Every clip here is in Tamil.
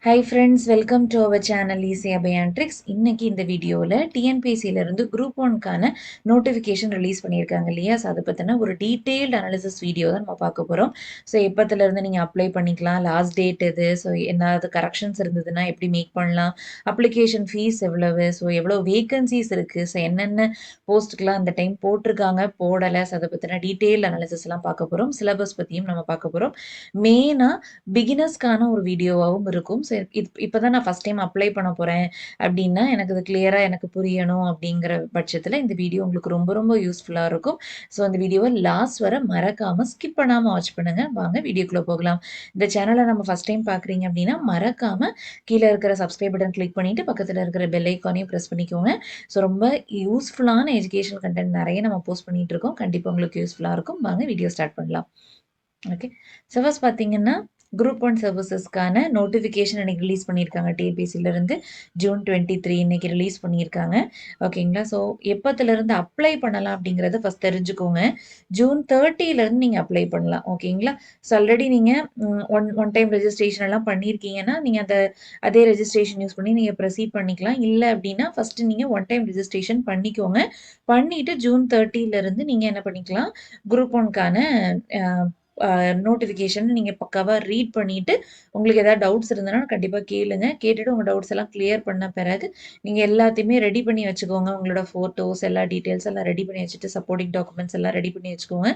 Hi friends, welcome to our channel easy அபயான்ட்ரிக்ஸ். இன்னைக்கு இந்த வீடியோவில் டிஎன்பிஎஸ்சியிலிருந்து குரூப் ஒன்க்கான நோட்டிஃபிகேஷன் ரிலீஸ் பண்ணியிருக்காங்க இல்லையா? ஸோ அதை பற்றின ஒரு டீட்டெயில்டு அனாலிசிஸ் வீடியோ தான் நம்ம பார்க்க போகிறோம். ஸோ எப்போத்துலேருந்து நீங்கள் அப்ளை பண்ணிக்கலாம், லாஸ்ட் டேட் எது, ஸோ என்னது கரெக்ஷன்ஸ் இருந்ததுன்னா எப்படி மேக் பண்ணலாம், அப்ளிகேஷன் ஃபீஸ் எவ்வளவு, ஸோ எவ்வளோ வேகன்சிஸ் இருக்குது, ஸோ என்னென்ன போஸ்ட்டுக்கெலாம் அந்த டைம் போட்டிருக்காங்க போடலை, ஸோ அதை பற்றின டீட்டெயில் அனாலிசிஸ்லாம் பார்க்க போகிறோம். சிலபஸ் பற்றியும் நம்ம பார்க்க போகிறோம். மெயினாக பிகினர்ஸ்க்கான ஒரு வீடியோவாகவும் இருக்கும். ஸோ இப்போ தான் நான் ஃபஸ்ட் டைம் அப்ளை பண்ண போகிறேன் அப்படின்னா எனக்கு இது கிளியராக எனக்கு புரியணும் அப்படிங்கிற பட்சத்தில் இந்த வீடியோ உங்களுக்கு ரொம்ப ரொம்ப யூஸ்ஃபுல்லாக இருக்கும். ஸோ அந்த வீடியோவை லாஸ்ட் வர மறக்காமல் ஸ்கிப் பண்ணாமல் வாட்ச் பண்ணுங்கள். வாங்க வீடியோக்குள்ளே போகலாம். இந்த சேனலை நம்ம ஃபஸ்ட் டைம் பார்க்குறீங்க அப்படின்னா மறக்காமல் கீழே இருக்கிற சப்ஸ்கிரைப் பட்டன் கிளிக் பண்ணிவிட்டு பக்கத்தில் இருக்கிற பெல் ஐக்கானையும் ப்ரெஸ் பண்ணிக்கோங்க. ஸோ ரொம்ப யூஸ்ஃபுல்லான எஜுகேஷனல் கண்டென்ட் நிறைய நம்ம போஸ்ட் பண்ணிகிட்டு இருக்கோம். கண்டிப்பாக உங்களுக்கு யூஸ்ஃபுல்லாக இருக்கும். வாங்க வீடியோ ஸ்டார்ட் பண்ணலாம். ஓகே, ஸோ ஃபர்ஸ்ட் பார்த்தீங்கன்னா குரூப் ஒன் சர்வீசஸ்க்கான நோட்டிஃபிகேஷன் இன்னைக்கு ரிலீஸ் பண்ணியிருக்காங்க. டிஎன்பிஎஸ்சிலேருந்து ஜூன் 23 இன்னைக்கு ரிலீஸ் பண்ணியிருக்காங்க. ஓகேங்களா? ஸோ எப்போத்துலேருந்து அப்ளை பண்ணலாம் அப்படிங்கிறத ஃபஸ்ட் தெரிஞ்சுக்கோங்க. ஜூன் 30லேருந்து நீங்கள் அப்ளை பண்ணலாம். ஓகேங்களா? ஸோ ஆல்ரெடி நீங்கள் ஒன் டைம் ரெஜிஸ்ட்ரேஷன் எல்லாம் பண்ணியிருக்கீங்கன்னா நீங்கள் அதே ரெஜிஸ்ட்ரேஷன் யூஸ் பண்ணி நீங்கள் ப்ரொசீட் பண்ணிக்கலாம். இல்லை அப்படின்னா ஃபஸ்ட்டு நீங்கள் ஒன் டைம் ரெஜிஸ்ட்ரேஷன் பண்ணிக்கோங்க. பண்ணிவிட்டு ஜூன் 30லேருந்து நீங்கள் என்ன பண்ணிக்கலாம், குரூப் ஒன்க்கான நோட்டிஃபிகேஷன் நீங்கள் பக்காவாக ரீட் பண்ணிவிட்டு உங்களுக்கு ஏதாவது டவுட்ஸ் இருந்ததுன்னா கண்டிப்பாக கேளுங்க. கேட்டுட்டு உங்கள் டவுட்ஸ் எல்லாம் கிளியர் பண்ண பிறகு நீங்கள் எல்லாத்தையுமே ரெடி பண்ணி வச்சுக்கோங்க. உங்களோட ஃபோட்டோஸ் எல்லா டீட்டெயில்ஸ் எல்லாம் ரெடி பண்ணி வச்சுட்டு சப்போர்ட்டிங் டாக்குமெண்ட்ஸ் எல்லாம் ரெடி பண்ணி வச்சுக்கோங்க.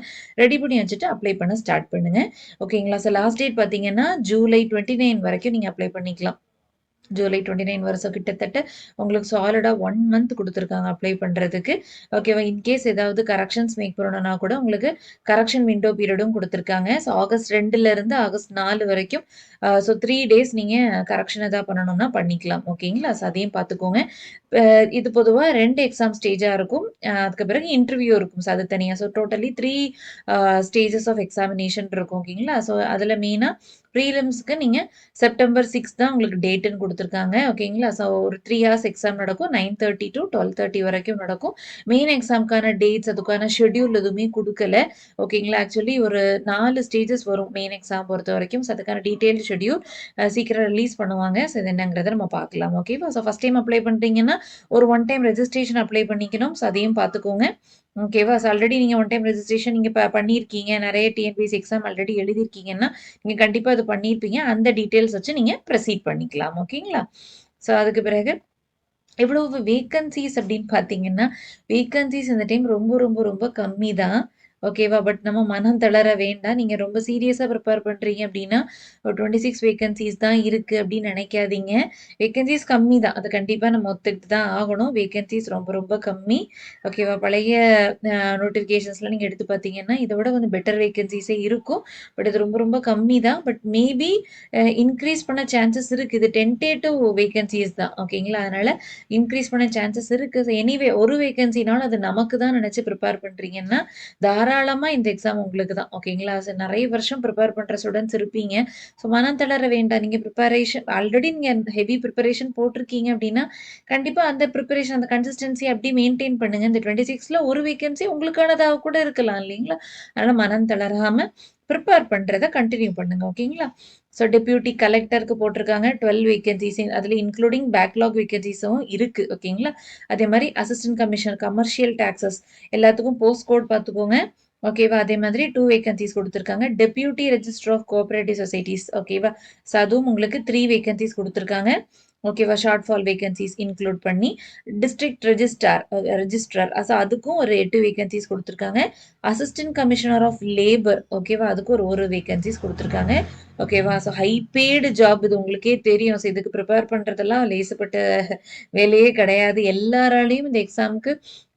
ரெடி பண்ணி வச்சுட்டு அப்ளை பண்ண ஸ்டார்ட் பண்ணுங்கள். ஓகேங்களா? ஸோ லாஸ்ட் டேட் பார்த்தீங்கன்னா ஜூலை 29 வரைக்கும் நீங்கள் அப்ளை பண்ணிக்கலாம். ஜூலை 29 வருஷம் கிட்டத்தட்ட உங்களுக்கு சாலிடாக 1 மந்த் கொடுத்துருக்காங்க அப்ளை பண்ணுறதுக்கு. ஓகேவா? இன்கேஸ் ஏதாவது கரெக்ஷன்ஸ் மேக் பண்ணணும்னா கூட உங்களுக்கு கரெக்ஷன் விண்டோ பீரியடும் கொடுத்துருக்காங்க. ஸோ ஆகஸ்ட் 2லேருந்து ஆகஸ்ட் 4 வரைக்கும் ஸோ 3 டேஸ் நீங்கள் கரெக்ஷன் எதாவது பண்ணணும்னா பண்ணிக்கலாம். ஓகேங்களா? ஸோ அதையும் பார்த்துக்கோங்க. இது பொதுவாக 2 எக்ஸாம் ஸ்டேஜாக இருக்கும். அதுக்கு பிறகு இன்டர்வியூ இருக்கும். ஸோ அது தனியாக. So totally 3 stages of examination இருக்கும். ஓகேங்களா? ஸோ அதில் மெயினாக ப்ரீலிம்ஸ்க்கு நீங்கள் செப்டம்பர் 6 தான் உங்களுக்கு டேட்டுன்னு கொடுத்துருக்காங்க. ஓகேங்களா? ஸோ ஒரு 3 ஹவர்ஸ் எக்ஸாம் நடக்கும். 9:30 to 12:30 வரைக்கும் நடக்கும். மெயின் எக்ஸாமுக்கான டேட்ஸ் அதுக்கான ஷெட்யூல் எதுவுமே கொடுக்கல. ஓகேங்களா? ஆக்சுவலி ஒரு 4 ஸ்டேஜஸ் வரும் மெயின் எக்ஸாம் பொறுத்த வரைக்கும். ஸோ அதுக்கான டீட்டெயில் ஷெட்யூல் சீக்கிரம் ரிலீஸ் பண்ணுவாங்க. ஸோ இது என்னங்கிறத நம்ம பார்க்கலாம். ஓகேவா? ஸோ ஃபஸ்ட் டைம் அப்ளை பண்ணுறீங்கன்னா ஒரு ஒன் டைம் ரெஜிஸ்ட்ரேஷன் அப்ளை பண்ணிக்கணும். ஸோ அதையும் பார்த்துக்கோங்க. ஓகேவா? ஸோ ஆல்ரெடி நீங்கள் ஒன் டைம் ரெஜிஸ்ட்ரேஷன் நீங்கள் பண்ணியிருக்கீங்க, நிறைய டிஎன்பிஎஸ்சி எக்ஸாம் ஆல்ரெடி எழுதியிருக்கீங்கன்னா நீங்கள் கண்டிப்பாக அது பண்ணியிருப்பீங்க. அந்த டீட்டெயில்ஸ் வச்சு நீங்கள் ப்ரொசீட் பண்ணிக்கலாம். ஓகேங்களா? ஸோ அதுக்கு பிறகு எவ்வளவு வேக்கன்சிஸ் அப்படின்னு பார்த்தீங்கன்னா வேக்கன்சிஸ் இந்த டைம் ரொம்ப ரொம்ப ரொம்ப கம்மி தான். ஓகேவா? பட் நம்ம மனம் தளர வேண்டாம். நீங்கள் ரொம்ப சீரியஸாக ப்ரிப்பேர் பண்ணுறீங்க அப்படின்னா ஒரு 26 வேக்கன்சிஸ் தான் இருக்குது அப்படின்னு நினைக்காதீங்க. வேக்கன்சிஸ் கம்மி தான், அது கண்டிப்பாக நம்ம ஒத்துக்கிட்டு தான் ஆகணும். வேக்கன்சிஸ் ரொம்ப ரொம்ப கம்மி. ஓகேவா? பழைய நோட்டிஃபிகேஷன்ஸ்லாம் நீங்கள் எடுத்து பார்த்தீங்கன்னா இதை விட கொஞ்சம் பெட்டர் வேக்கன்சிஸே இருக்கும். பட் இது ரொம்ப ரொம்ப கம்மி தான். பட் மேபி இன்க்ரீஸ் பண்ண சான்சஸ் இருக்குது. இது டென்டேட்டிவ் வேக்கன்சிஸ் தான். ஓகேங்களா? அதனால் இன்க்ரீஸ் பண்ண சான்சஸ் இருக்குது. எனிவே ஒரு வேக்கன்சினாலும் அது நமக்கு தான் நினச்சி ப்ரிப்பேர் பண்ணுறீங்கன்னா தாராளமா இந்த எக்ஸாம் உங்களுக்கு தான். ஓகேங்களா? ஸோ நிறைய வருஷம் ப்ரிப்பேர் பண்ற ஸ்டூடண்ட்ஸ் இருப்பீங்க. ஸோ மனம் தளர வேண்டாம். நீங்க ப்ரிப்பரேஷன் ஆல்ரெடி நீங்க ஹெவி ப்ரிப்பரேஷன் போட்டிருக்கீங்க அப்படின்னா கண்டிப்பா அந்த ப்ரிப்பரேஷன் அந்த கன்சிஸ்டன்சி அப்படி மெயின்டைன் பண்ணுங்க. இந்த 26ல ஒரு வேகன்சி உங்களுக்கானதாக கூட இருக்கலாம் இல்லைங்களா? அதனால மனம் தளராம ப்ரிப்பேர் பண்றத கண்டினியூ பண்ணுங்க. ஓகேங்களா? ஸோ டெப்யூட்டி கலெக்டருக்கு போட்டிருக்காங்க 12 வேகன்சிஸ். அதில் இன்க்ளூடிங் பேக்லாக் வேகன்சிஸும் இருக்கு. ஓகேங்களா? அதே மாதிரி அசிஸ்டன்ட் கமிஷனர் கமர்ஷியல் டாக்ஸஸ் எல்லாத்துக்கும் போஸ்ட் கோட் பார்த்துக்கோங்க. ஓகேவா? அதே மாதிரி 2 வேகன்சிஸ் கொடுத்துருக்காங்க. Deputy register of cooperative societies. ஓகேவா? ஸோ அதுவும் உங்களுக்கு 3 வேகன்சிஸ் கொடுத்துருக்காங்க. ஓகேவா? ஷார்ட் ஃபால் வேகன்சிஸ் இன்க்ளூட் பண்ணி டிஸ்ட்ரிக்ட் ரெஜிஸ்ட்ரார் ஸோ அதுக்கும் ஒரு 8 வேகன்சிஸ் கொடுத்துருக்காங்க. Assistant commissioner of labour. ஓகேவா? அதுக்கு ஒரு வேகன்சிஸ் கொடுத்துருக்காங்க. ஓகேவா? ஸோ ஹை பெய்டு ஜாப் இது உங்களுக்கே தெரியும். ஸோ இதுக்கு ப்ரிப்பேர் பண்ணுறதெல்லாம் லேசப்பட்ட வேலையே கிடையாது. எல்லாராலையும் இந்த எக்ஸாமுக்கு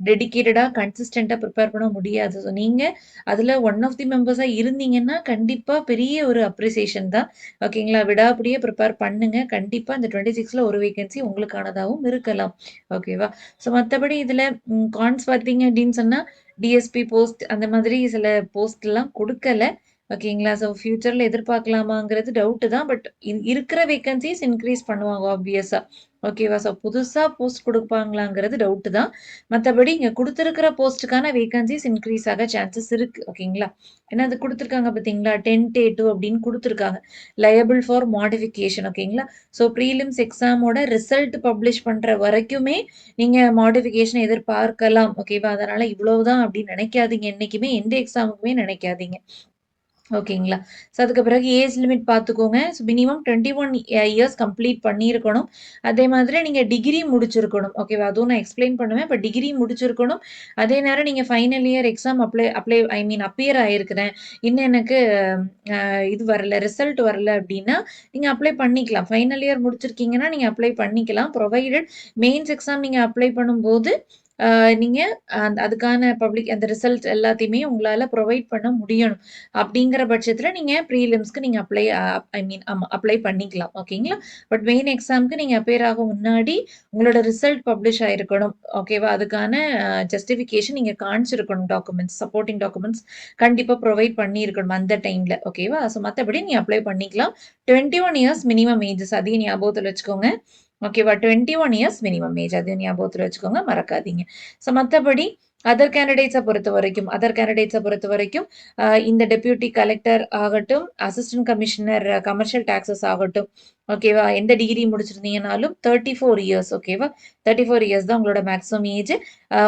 டெடிக்கேட்டடாக கன்சிஸ்டண்ட்டாக ப்ரிப்பேர் பண்ண முடியாது. ஸோ நீங்கள் அதில் ஒன் ஆஃப் தி மெம்பர்ஸாக இருந்தீங்கன்னா கண்டிப்பாக பெரிய ஒரு அப்ரிசியேஷன் தான். ஓகேங்களா? விடாப்படியே ப்ரிப்பேர் பண்ணுங்க. கண்டிப்பாக இந்த 26ல ஒரு வேகன்சி உங்களுக்கானதாகவும் இருக்கலாம். ஓகேவா? ஸோ மற்றபடி இதில் கான்ஸ் பார்த்தீங்க அப்படின்னு சொன்னால் டிஎஸ்பி போஸ்ட் அந்த மாதிரி சில போஸ்ட்லாம் கொடுக்கல. ஓகேங்களா? ஸோ ஃபியூச்சரில் எதிர்பார்க்கலாமாங்கிறது டவுட்டு தான். பட் இருக்கிற வேகன்சிஸ் இன்க்ரீஸ் பண்ணுவாங்க ஆப்வியஸாக. ஓகேவா? ஸோ புதுசா போஸ்ட் குடுப்பாங்களாங்கிறது டவுட் தான். மத்தபடி இங்க குடுத்திருக்கிற போஸ்ட்டுக்கான வேக்கன்ஸீஸ் இன்கிரீஸ் ஆக சான்சஸ் இருக்கு. ஓகேங்களா? ஏன்னா அது குடுத்துருக்காங்க பார்த்தீங்களா? 10-2 அப்படின்னு குடுத்துருக்காங்க. லயபிள் ஃபார் மாடிஃபிகேஷன் ஓகேங்களா? ஸோ ப்ரீலிம்ஸ் எக்ஸாமோட ரிசல்ட் பப்ளிஷ் பண்ற வரைக்குமே நீங்க மாடிஃபிகேஷன் எதிர்பார்க்கலாம். ஓகேவா? அதனால இவ்வளவுதான் அப்படின்னு நினைக்காதீங்க. என்னைக்குமே எந்த எக்ஸாமுக்குமே நினைக்காதீங்க. ஓகேங்களா? ஸோ அதுக்கு பிறகு ஏஜ் லிமிட் பார்த்துக்கோங்க. ஸோ மினிமம் 21 இயர்ஸ் கம்ப்ளீட் பண்ணியிருக்கணும். அதே மாதிரி நீங்க டிகிரி முடிச்சிருக்கணும். ஓகேவா? அதுவும் நான் எக்ஸ்ப்ளைன் பண்ணுவேன். இப்ப டிகிரி முடிச்சிருக்கணும். அதே நேரம் நீங்க final year exam apply apply I mean appear ஆயிருக்கிறேன். இன்னும் எனக்கு இது வரல, ரிசல்ட் வரல அப்டின்னா, நீங்க அப்ளை பண்ணிக்கலாம். ஃபைனல் இயர் முடிச்சிருக்கீங்கன்னா, நீங்க அப்ளை பண்ணிக்கலாம். ப்ரொவைடட் மெயின்ஸ் எக்ஸாம் நீங்க அப்ளை பண்ணும்போது, அ நீங்க அதுக்கான அந்த ரிசல்ட் எல்லாத்தையுமே உங்களால ப்ரொவைட் பண்ண முடியணும். அப்படிங்கிற பட்சத்துல நீங்க ப்ரீலிம்ஸ்க்கு நீங்க அப்ளை ஐ மீன் ஆமா அப்ளை பண்ணிக்கலாம். ஓகேங்களா? பட் மெயின் எக்ஸாம்க்கு நீங்க அப்பியர் ஆகும் முன்னாடி உங்களோட ரிசல்ட் பப்ளிஷ் ஆயிருக்கணும். ஓகேவா? அதுக்கான ஜஸ்டிஃபிகேஷன் நீங்க காமிச்சிருக்கணும் டாக்குமெண்ட்ஸ், சப்போர்ட்டிங் டாக்குமெண்ட்ஸ் கண்டிப்பா ப்ரொவைட் பண்ணியிருக்கணும் அந்த டைம்ல. ஓகேவா? ஸோ மத்தபடி நீங்க அப்ளை பண்ணிக்கலாம். 21 இயர்ஸ் மினிமம் ஏஜஸ் அதையும் ஞாபகத்துல வச்சுக்கோங்க. ஓகேவா? 21 இயர்ஸ் மினிமம் ஏஜ் அதையும் ஞாபகத்துல வச்சுக்கோங்க. மறக்காதீங்க. ஸோ மத்தபடி அதர் கேண்டிடேட்ஸ பொறுத்தவரைக்கும் இந்த டெப்யூட்டி கலெக்டர் ஆகட்டும், அசிஸ்டன்ட் கமிஷனர் கமர்ஷியல் டாக்ஸஸ் ஆகட்டும், ஓகேவா? எந்த டிகிரி முடிச்சிருந்தீங்கனாலும் 34 இயர்ஸ் ஓகேவா? 34 இயர்ஸ் தான் உங்களோட மேக்ஸிமம் ஏஜ்.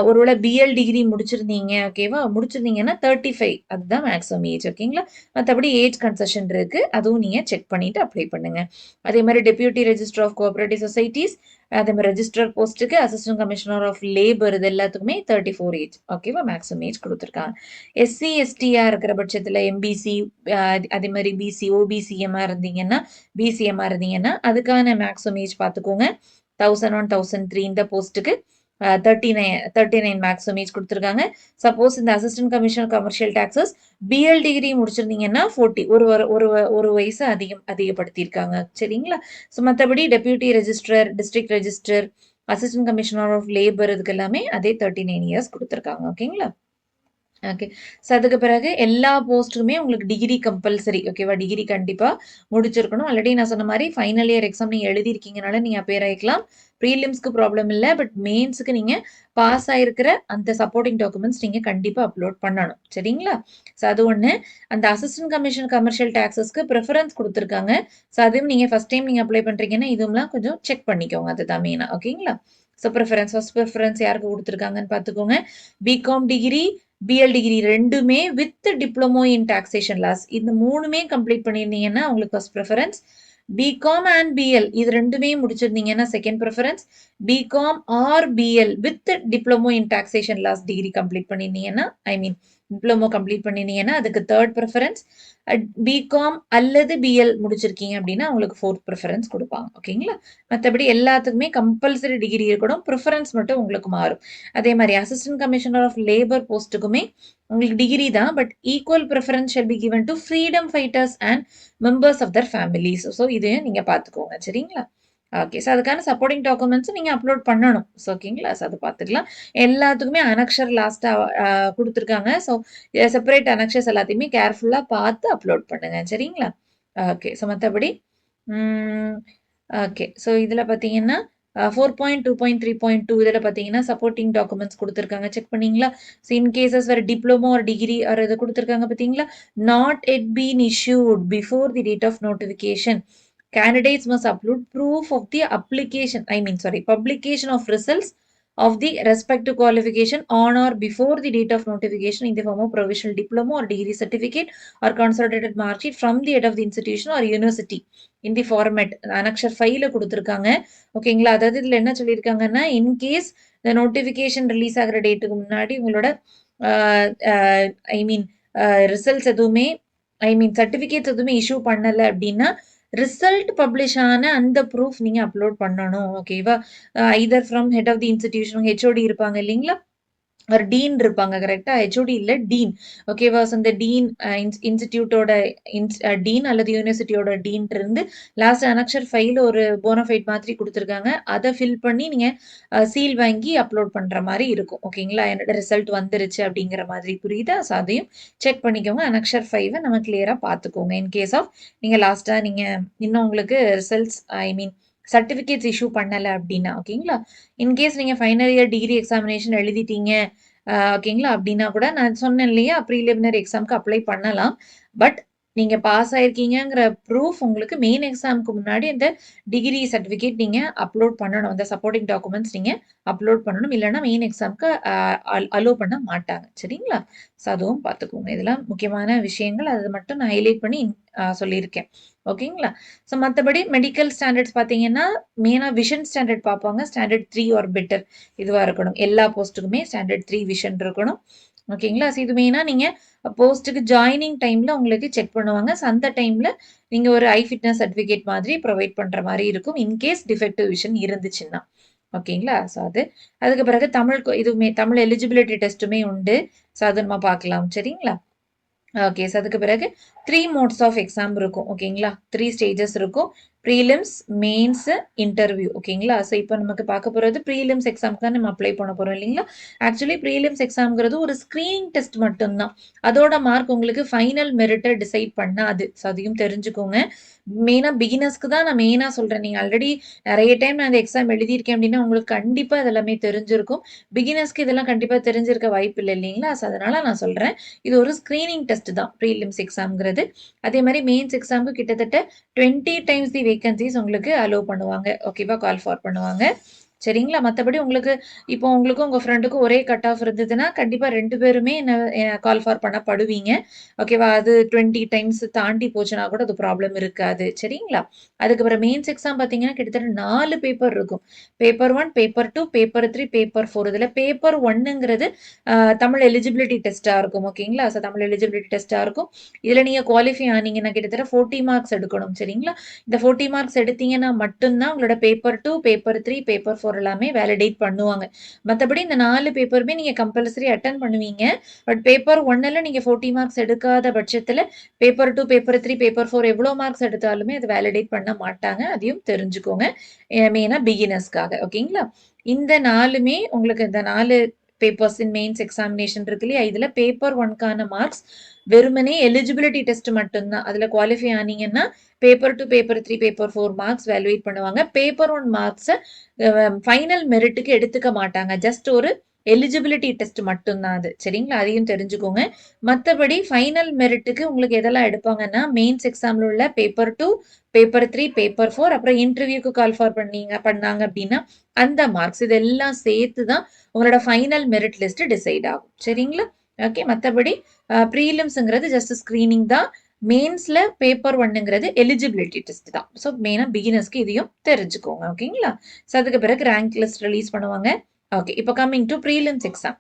ஒருவேளை பிஎல் டிகிரி முடிச்சிருந்தீங்க ஓகேவா? முடிச்சிருந்தீங்கன்னா 35 அதுதான் மேக்ஸிமம் ஏஜ் ஓகேங்களா? மத்தபடி ஏஜ் கன்செஷன் இருக்கு. அதுவும் நீங்க செக் பண்ணிட்டு அப்ளை பண்ணுங்க. அதே மாரி deputy register of cooperative societies, அதே மாரி ரெஜிஸ்ட்ரார் போஸ்ட்டுக்கு அசிஸ்டன்ட் கமிஷனர் ஆஃப் லேபர் இது எல்லாத்துக்குமே 34 ஏஜ் ஓகேவா? மேக்ஸிமம் ஏஜ் குடுத்துருக்காங்க. எஸ்சி, எஸ்டியா இருக்கிற பட்சத்துல எம்பிசி அதே மாரி பிசி, ஓபிசிஎம்மா இருந்தீங்கன்னா, பிசிஎம்மா இருந்தீங்கன்னா, அதுக்கான மேக்ஸிமம் ஏஜ் பார்த்துக்கோங்க. 1001, 1003 இந்த போஸ்ட்டுக்கு 39 மேக்ஸிமம் ஏஜ் குடுத்துருக்காங்க. சப்போஸ் இந்த assistant commissioner commercial taxes BL degree முடிச்சிருந்தீங்கன்னா 40 ஒரு வயசு அதிகப்படுத்தியிருக்காங்க. சரிங்களா? ஸோ மத்தபடி deputy registrar, district register, assistant commissioner of labour இதுக்கு எல்லாமே அதே 39 இயர்ஸ் குடுத்துருக்காங்க. ஓகேங்களா? ஓகே. ஸோ அதுக்கு பிறகு எல்லா போஸ்ட்டுக்குமே உங்களுக்கு டிகிரி கம்பல்சரி. ஓகேவா? டிகிரி கண்டிப்பா முடிச்சிருக்கணும். ஆல்ரெடி நான் சொன்ன மாரி ஃபைனல் இயர் எக்ஸாம் நீங்க எழுதியிருக்கீங்கனால நீங்க அப்பியர் ஆயிக்கலாம். ப்ரீலிம்ஸ்க்கு ப்ராப்ளம் இல்ல. பட் மெயின்ஸ்க்கு நீங்க பாஸ் ஆயிருக்கிற அந்த சப்போர்ட்டிங் டாக்குமெண்ட்ஸ் நீங்க கண்டிப்பா அப்லோட் பண்ணணும். சரிங்களா? ஸோ அது ஒண்ணு. அந்த அசிஸ்டன்ட் கமிஷன் கமர்ஷியல் டாக்ஸஸ்க்கு பிரெஃபரன்ஸ் குடுத்துருக்காங்க. ஸோ அதுவும் நீங்க ஃபர்ஸ்ட் டைம் நீங்க அப்ளை பண்றீங்கன்னா, இதுவும்லாம் கொஞ்சம் செக் பண்ணிக்கோங்க. அதுதான் மெயினா. ஓகேங்களா? ஸோ ஃபர்ஸ்ட் ப்ரிஃபரன்ஸ் யாருக்கு குடுத்துருக்காங்கன்னு பார்த்துக்கோங்க. பிகாம் டிகிரி, பிஎல் டிகிரி 2மே with diploma in taxation laws. இந்த 3மே கம்ப்ளீட் பண்ணியிருந்தீங்கன்னா, உங்களுக்கு first preference. BCom and BL இது 2மே முடிச்சிருந்தீங்கன்னா second preference. BCom or BL with diploma in taxation laws degree complete பண்ணியிருந்தீங்கன்னா, ஐ மீன் டிப்ளமோ கம்ப்ளீட் பண்ணியிருந்தீங்கன்னா, அதுக்கு தேர்ட் ப்ரிஃபரன்ஸ். பிகாம் அல்லது பிஎல் முடிச்சிருக்கீங்க அப்படின்னா, உங்களுக்கு ஃபோர்த் ப்ரிஃபரன்ஸ் குடுப்பாங்க. ஓகேங்களா? மத்தபடி எல்லாத்துக்குமே கம்பல்சரி டிகிரி இருக்கணும். ப்ரிஃபரன்ஸ் மட்டும் உங்களுக்கு மாறும். அதே மாரி அசிஸ்டன்ட் கமிஷனர் ஆஃப் லேபர் போஸ்ட்டுக்குமே உங்களுக்கு டிகிரி தான். But equal preference shall be given to freedom fighters and members of their families. So இதையும் நீங்க பார்த்துக்கோங்க. சரிங்களா? ஓகே. ஸோ அதுக்கான சப்போர்ட்டிங் டாக்குமெண்ட்ஸும் நீங்க அப்லோட் பண்ணணும். ஸோ ஓகேங்களா? ஸோ அது பார்த்துக்கலாம். எல்லாத்துக்குமே அனக்ஷர் லாஸ்ட்டா குடுத்துருக்காங்க. ஸோ செப்பரேட் அனக்ஷர்ஸ் எல்லாத்தையுமே கேர்ஃபுல்லா பார்த்து அப்லோட் பண்ணுங்க. சரிங்களா? ஓகே. ஸோ மத்தபடி ம் ஓகே. ஸோ இதுல பார்த்தீங்கன்னா 4.2.3.2 இதுல பார்த்தீங்கன்னா, சப்போர்ட்டிங் டாக்குமெண்ட்ஸ் குடுத்துருக்காங்க. செக் பண்ணீங்களா? ஸோ இன் கேஸஸ் வேற டிப்ளமோ ஆர் டிகிரி ஆர் இத குடுத்துருக்காங்க பார்த்தீங்களா? Not yet been issued before the date of notification. Candidates must upload proof of the application, I mean, sorry, publication of results of the respective qualification on or before the date of notification in the form of provisional diploma or degree certificate or consolidated mark sheet from the head of the institution or university in the format annexure 5ல குடுத்துருக்காங்க. ஓகேங்களா? அதாவது இதுல என்ன சொல்லியிருக்காங்கன்னா, இன் கேஸ் இந்த நோட்டிஃபிகேஷன் ரிலீஸ் ஆகுற டேட்டுக்கு முன்னாடி உங்களோட ஐ மீன் ரிசல்ட்ஸ் எதுவுமே ஐ மீன் சர்டிஃபிகேட்ஸ் எதுவுமே இஷ்யூ பண்ணல அப்படின்னா, ரிசல்ட் பப்ளிஷ் ஆன அந்த ப்ரூஃப் நீங்க அப்லோட் பண்ணணும். ஓகேவா? Either from head of the institution HOD இருப்பாங்க இல்லைங்களா? ஒரு டீன் இருப்பாங்க. கரெக்ட்டா? ஹெச்ஓடி இல்ல டீன். ஓகேவா? ஸோ இந்த டீன் இன்ஸ்டிடியூட்டோட டீன் அல்லது யூனிவர்சிட்டியோட டீன்ட்ட இருந்து லாஸ்ட் அனக்ஷர் ஃபைல்ல ஒரு போனஃபைட் மாதிரி குடுத்துருக்காங்க. அத ஃபில் பண்ணி நீங்க சீல் வாங்கி அப்லோட் பண்ற மாரி இருக்கும். ஓகேங்களா? என்னோட ரிசல்ட் வந்துருச்சு அப்படிங்கிற மாதிரி புரியுதா? ஸோ அதையும் செக் பண்ணிக்கோங்க. அனக்ஷர் 5 நம்ம கிளியரா பார்த்துக்கோங்க. இன் கேஸ் ஆஃப் நீங்க லாஸ்ட்டா இன்னும் உங்களுக்கு ரிசல்ட்ஸ் ஐ மீன் சர்டிஃபிகேட்ஸ் இஷ்யூ பண்ணல அப்படின்னா ஓகேங்களா. இன்கேஸ் நீங்க ஃபைனல் இயர் டிகிரி எக்ஸாமினேஷன் எழுதிட்டீங்க ஓகேங்களா அப்படின்னா கூட நான் சொன்னேன் இல்லையா ப்ரீலிமினரி எக்ஸாம்க்கு அப்ளை பண்ணலாம். பட் நீங்க பாஸ் ஆயிருக்கீங்கங்கிற ப்ரூஃப் உங்களுக்கு மெயின் எக்ஸாம்க்கு முன்னாடி இந்த டிகிரி சர்டிஃபிகேட் நீங்க அப்லோட் பண்ணணும். அந்த சப்போர்ட்டிங் டாக்குமெண்ட்ஸ் நீங்க அப்லோட் பண்ணணும். இல்லைன்னா மெயின் எக்ஸாம்க்கு அலோ பண்ண மாட்டாங்க. சரிங்களா? ஸோ அதுவும் பார்த்துக்கோங்க. இதெல்லாம் முக்கியமான விஷயங்கள். அதை மட்டும் நான் ஹைலைட் பண்ணி சொல்லியிருக்கேன். ஓகேங்களா? ஸோ மற்றபடி மெடிக்கல் ஸ்டாண்டர்ட்ஸ் பார்த்தீங்கன்னா மெயினாக விஷன் ஸ்டாண்டர்ட் பார்ப்பாங்க. ஸ்டாண்டர்ட் 3 ஆர் பெட்டர் இதுவாக இருக்கணும். எல்லா போஸ்ட்டுக்குமே ஸ்டாண்டர்ட் 3 விஷன் இருக்கணும். ஓகேங்களா? ஸோ இது மெயினாக நீங்கள் போஸ்ட்டுக்கு ஜாயினிங் டைமில் உங்களுக்கு செக் பண்ணுவாங்க. ஸோ அந்த டைமில் நீங்கள் ஒரு ஐ ஃபிட்னஸ் சர்டிஃபிகேட் மாதிரி ப்ரொவைட் பண்ணுற மாதிரி இருக்கும். இன்கேஸ் டிஃபெக்டிவ் விஷன் இருந்துச்சுன்னா ஓகேங்களா. ஸோ அதுக்கு பிறகு இதுவுமே தமிழ் எலிஜிபிலிட்டி டெஸ்ட்டுமே உண்டு. ஸோ அது நம்ம பார்க்கலாம். சரிங்களா? ஓகே. ஸோ அதுக்கு பிறகு 3 மோட்ஸ் ஆஃப் எக்ஸாம் இருக்கும். ஓகேங்களா? 3 ஸ்டேஜஸ் இருக்கும். Prelims, mains, interview. ஓகேங்களா? ஸோ இப்போ நமக்கு பார்க்க போகிறது ப்ரீலிம்ஸ் எக்ஸாம்க்கு தான் நம்ம அப்ளை பண்ண போகிறோம் இல்லைங்களா? ஆக்சுவலி ப்ரீலிம்ஸ் எக்ஸாம்ங்கிறது ஒரு ஸ்க்ரீனிங் டெஸ்ட் மட்டும்தான். அதோட மார்க் உங்களுக்கு ஃபைனல் மெரிட்டை டிசைட் பண்ணாது. ஸோ அதையும் தெரிஞ்சுக்கோங்க. மெயினாக பிகினர்ஸ்க்கு தான் நான் மெயினாக சொல்கிறேன். நீங்கள் ஆல்ரெடி நிறைய டைம் நான் அந்த எக்ஸாம் எழுதியிருக்கேன் அப்படின்னா உங்களுக்கு கண்டிப்பாக இதெல்லாமே தெரிஞ்சிருக்கும். பிகினர்ஸ்க்கு இதெல்லாம் கண்டிப்பாக தெரிஞ்சிருக்க வாய்ப்பு இல்லை இல்லைங்களா? ஸோ அதனால் நான் சொல்கிறேன். இது ஒரு ஸ்க்ரீனிங் டெஸ்ட் தான் ப்ரீலிம்ஸ் எக்ஸாம்ங்கிறது. அதே மாதிரி மெயின்ஸ் எக்ஸாமுக்கு கிட்டத்தட்ட 20 டைம்ஸ் தி வேகன்சிஸ் உங்களுக்கு அலோவ் பண்ணுவாங்க. ஓகேவா? கால் ஃபார் பண்ணுவாங்க. சரிங்களா? மற்றபடி உங்களுக்கு இப்போ உங்களுக்கும் உங்கள் ஃப்ரெண்டுக்கும் ஒரே கட் ஆஃப் இருந்ததுன்னா கண்டிப்பாக 2 பேருமே கால் ஃபார் பண்ணப்படுவீங்க. ஓகேவா? அது 20 டைம்ஸ் தாண்டி போச்சுன்னா கூட அது ப்ராப்ளம் இருக்காது. சரிங்களா? அதுக்கப்புறம் மெயின்ஸ் எக்ஸாம் பார்த்தீங்கன்னா கிட்டத்தட்ட 4 பேப்பர் இருக்கும். Paper 1, paper 2, paper 3, paper 4. இதில் பேப்பர் 1ங்கிறது தமிழ் எலிஜிபிலிட்டி டெஸ்ட்டாக இருக்கும். ஓகேங்களா? ஸோ தமிழ் எலிஜிபிலிட்டி டெஸ்ட்டாக இருக்கும். இதில் நீங்கள் குவாலிஃபை ஆனீங்கன்னா கிட்டத்தட்ட 40 மார்க்ஸ் எடுக்கணும். சரிங்களா? இந்த 40 மார்க்ஸ் எடுத்தீங்கன்னா மட்டும்தான் உங்களோட பேப்பர் 2, பேப்பர் 3, பேப்பர் 4 எல்லாமே வேலிடேட் பண்ணுவாங்க. மற்றபடி இந்த 4 பேப்பருமே நீங்கள் கம்பல்சரி அட்டன் பண்ணுவீங்க. பட் பேப்பர் 1ல் நீங்கள் 40 மார்க்ஸ் எடுக்காத பட்சத்தில் பேப்பர் 2, பேப்பர் 3, பேப்பர் 4 எவ்வளோ மார்க்ஸ் எடுத்தாலுமே அது வேலிடேட் பண்ண மாட்டாங்க. அதையும் தெரிஞ்சுக்கோங்க. மெயினாக பிகினர்ஸ்க்காக. ஓகேங்களா? இந்த 4மே உங்களுக்கு இந்த 4 பேப்பர்ஸ் இன் மெயின்ஸ் எக்ஸாமினேஷன் இருக்கு இல்லையா? இதில் பேப்பர் 1க்கான மார்க்ஸ் வெறுமனே எலிஜிபிலிட்டி டெஸ்ட் மட்டும்தான். அதில் குவாலிஃபை ஆனீங்கன்னா paper 2, paper 3, paper 4 marks valuate பண்ணுவாங்க. பேப்பர் 1 மார்க்ஸை ஃபைனல் மெரிட்டுக்கு எடுத்துக்க மாட்டாங்க. ஜஸ்ட் ஒரு எலிஜிபிலிட்டி டெஸ்ட் மட்டும்தான் அது. சரிங்களா? அதையும் தெரிஞ்சுக்கோங்க. மற்றபடி ஃபைனல் மெரிட்டுக்கு உங்களுக்கு எதெல்லாம் எடுப்பாங்கன்னா மெயின்ஸ் எக்ஸாமில் உள்ள பேப்பர் 2, பேப்பர் 3, பேப்பர் 4 அப்புறம் இன்டர்வியூக்கு கால் ஃபார் பண்ணாங்க அப்படின்னா அந்த மார்க்ஸ் இதெல்லாம் சேர்த்து தான் உங்களோட ஃபைனல் மெரிட் லிஸ்ட் டிசைட் ஆகும். சரிங்களா? ஓகே. மற்றபடி ப்ரீலிம்ஸ்ங்கிறது ஜஸ்ட் ஸ்க்ரீனிங் தான். மெயின்ஸ்ல பேப்பர் 1ங்கிறது எலிஜிபிலிட்டி டெஸ்ட் தான். ஸோ மெயினாக பிகினர்ஸ்க்கு இதையும் தெரிஞ்சுக்கோங்க. ஓகேங்களா? ஸோ அதுக்கு பிறகு ரேங்க் லிஸ்ட் ரிலீஸ் பண்ணுவாங்க. ஓகே. இப்போ கம்மிங் டு ப்ரீலிம்ஸ் எக்ஸாம்.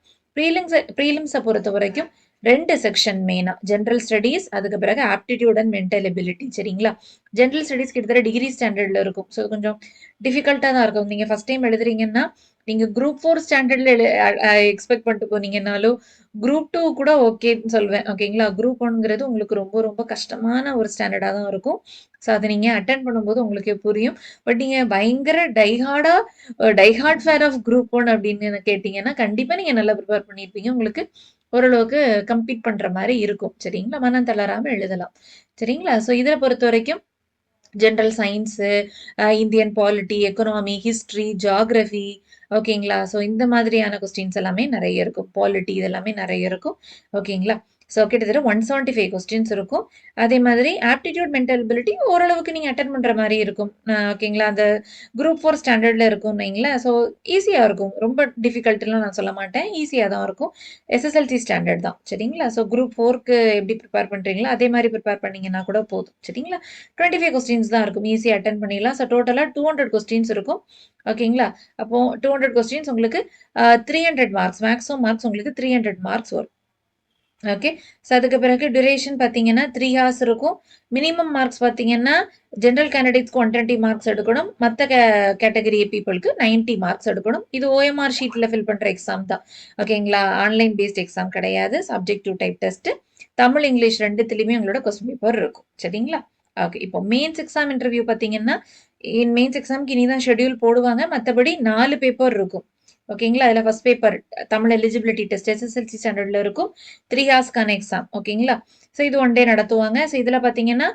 ப்ரீலிம்ஸை பொறுத்த வரைக்கும் 2 செக்ஷன் மெயினா. ஜென்ரல் ஸ்டடீஸ் அதுக்கு பிறகு ஆப்டிடியூட் அண்ட் மென்டல் எபிலிட்டி. சரிங்களா? ஜென்ரல் ஸ்டடீஸ் கிட்டத்தட்ட டிகிரி ஸ்டாண்டர்டில் இருக்கும். ஸோ கொஞ்சம் டிஃபிகல்ட்டாக தான் இருக்கும். நீங்கள் ஃபஸ்ட் டைம் எழுதுறீங்கன்னா நீங்கள் குரூப் 4 ஸ்டாண்டர்டில் எக்ஸ்பெக்ட் பண்ணிட்டு போனீங்கன்னாலும் குரூப் 2 கூட ஓகேன்னு சொல்வேன். ஓகேங்களா? குரூப் 1ங்கிறது உங்களுக்கு ரொம்ப ரொம்ப கஷ்டமான ஒரு ஸ்டாண்டர்டாக தான் இருக்கும். ஸோ அதை நீங்கள் அட்டென்ட் பண்ணும்போது உங்களுக்கே புரியும். பட் நீங்கள் பயங்கர டைஹார்ட் ஃபேர் ஆஃப் குரூப் 1 அப்படின்னு கேட்டிங்கன்னா கண்டிப்பாக நீங்கள் நல்லா ப்ரிப்பேர் பண்ணியிருப்பீங்க. உங்களுக்கு ஓரளவுக்கு கம்ப்ளீட் பண்ணுற மாதிரி இருக்கும். சரிங்களா? மனம் தளராமல் எழுதலாம். சரிங்களா? ஸோ இதில் பொறுத்த வரைக்கும் general science, Indian polity, economy, history, geography ஓகேங்களா? ஸோ இந்த மாதிரியான கொஸ்டின்ஸ் எல்லாமே நிறைய இருக்கும். பாலிட்டி இதெல்லாமே நிறைய இருக்கும். ஓகேங்களா? ஸோ கிட்டத்தட்ட 175 கொஸ்டின்ஸ் இருக்கும். அதே மாதிரி ஆப்டிடியூட் மென்டல் எபிலிட்டி ஓரளவுக்கு நீங்கள் அட்டன் பண்ணுற மாதிரி இருக்கும். ஓகேங்களா? அந்த குரூப் 4 ஸ்டாண்டர்டில் இருக்கும்னு வைங்களேன். ஸோ ஈஸியாக இருக்கும். ரொம்ப டிஃபிகல்ட்டுலாம் நான் சொல்ல மாட்டேன். ஈஸியாக தான் இருக்கும். எஸ்எஸ்எல்சி ஸ்டாண்டர்ட் தான். சரிங்களா? ஸோ குரூப் 4க்கு எப்படி ப்ரிப்பேர் பண்ணுறீங்களோ அதே மாதிரி ப்ரிப்பேர் பண்ணீங்கன்னா கூட போதும். சரிங்களா? 25 கொஸ்டின்ஸ் தான் இருக்கும். ஈஸியாக அட்டன் பண்ணிடலாம். ஸோ டோட்டலாக 200 கொஸ்டின்ஸ் இருக்கும். ஓகேங்களா? அப்போ 200 கொஸ்டின்ஸ் உங்களுக்கு 300 மார்க்ஸ் மேக்ஸிமம் மார்க்ஸ் உங்களுக்கு 300 மார்க்ஸ் வரும். ஓகே. ஸோ அதுக்கு பிறகு டியூரேஷன் பார்த்தீங்கன்னா 3 ஹார்ஸ் இருக்கும். மினிமம் மார்க்ஸ் பார்த்தீங்கன்னா ஜென்ரல் கேண்டிடேட்ஸ்க்கு 120 மார்க்ஸ் எடுக்கணும். மற்ற கேட்டகரி பீப்புளுக்கு 90 மார்க்ஸ் எடுக்கணும். இது ஓஎம்ஆர் ஷீட்டில் ஃபில் பண்ணுற எக்ஸாம் தான். ஓகேங்களா? ஆன்லைன் பேஸ்ட் எக்ஸாம் கிடையாது. Subjective type test. Tamil English ரெண்டுத்துலையுமே உங்களோட கொஸ்டின் பேப்பர் இருக்கும். சரிங்களா? ஓகே. இப்போ மெயின்ஸ் எக்ஸாம் இன்டர்வியூ பார்த்தீங்கன்னா மெயின்ஸ் எக்ஸாமுக்கு இனிதான் ஷெட்யூல் போடுவாங்க. மற்றபடி 4 பேப்பர் இருக்கும். ஓகேங்களா? அதில் first paper Tamil eligibility test SSLC ஸ்டாண்டர்டில் இருக்கும். 3 ஹார்ஸ்க்கான எக்ஸாம். ஓகேங்களா? ஸோ இது ஒன் டே நடத்துவாங்க. ஸோ இதில் பார்த்தீங்கன்னா